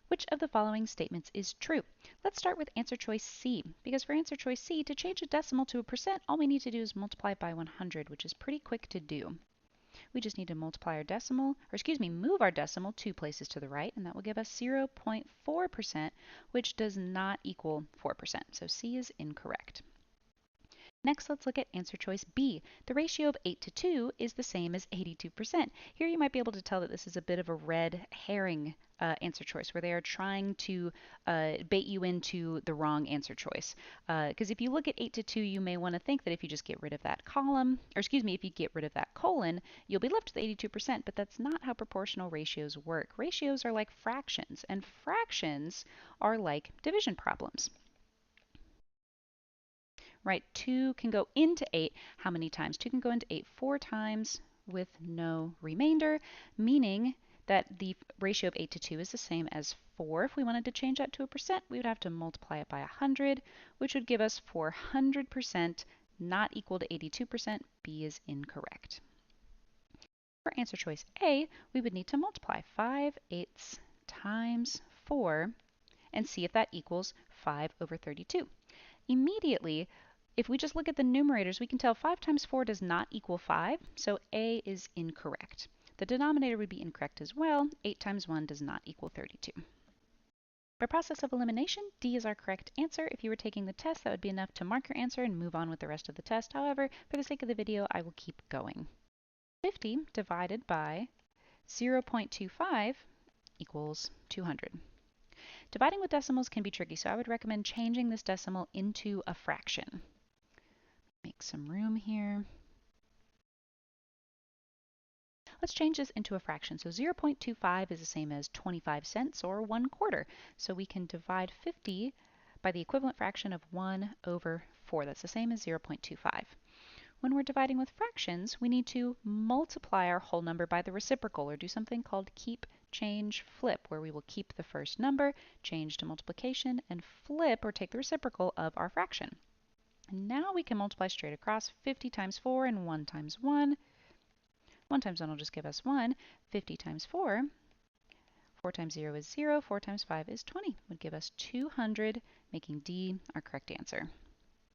Which of the following statements is true? Let's start with answer choice C, because for answer choice C, to change a decimal to a percent, all we need to do is multiply it by 100, which is pretty quick to do. We just need to multiply our decimal, or excuse me, move our decimal 2 places to the right, and that will give us 0.4%, which does not equal 4%. So C is incorrect. Next, let's look at answer choice B. The ratio of 8 to 2 is the same as 82%. Here you might be able to tell that this is a bit of a red herring answer choice, where they are trying to bait you into the wrong answer choice. Because if you look at 8 to 2, you may want to think that if you just get rid of that column, or excuse me, if you get rid of that colon, you'll be left with 82%, but that's not how proportional ratios work. Ratios are like fractions, and fractions are like division problems. Right, 2 can go into 8 how many times? 2 can go into 8 4 times with no remainder, meaning that the ratio of 8 to 2 is the same as 4. If we wanted to change that to a percent, we would have to multiply it by 100, which would give us 400%, not equal to 82%. B is incorrect. For answer choice A, we would need to multiply 5/8 times 4 and see if that equals 5 over 32. Immediately, if we just look at the numerators, we can tell 5 times 4 does not equal 5, so A is incorrect. The denominator would be incorrect as well. 8 times 1 does not equal 32. By process of elimination, D is our correct answer. If you were taking the test, that would be enough to mark your answer and move on with the rest of the test. However, for the sake of the video, I will keep going. 50 divided by 0.25 equals 200. Dividing with decimals can be tricky, so I would recommend changing this decimal into a fraction. Make some room here. Let's change this into a fraction. So 0.25 is the same as 25 cents or 1/4. So we can divide 50 by the equivalent fraction of 1 over 4. That's the same as 0.25. When we're dividing with fractions, we need to multiply our whole number by the reciprocal, or do something called keep, change, flip, where we will keep the first number, change to multiplication, and flip or take the reciprocal of our fraction. And now we can multiply straight across. 50 times 4 and 1 times 1. 1 times 1 will just give us 1. 50 times 4. 4 times 0 is 0. 4 times 5 is 20. Would give us 200, making D our correct answer.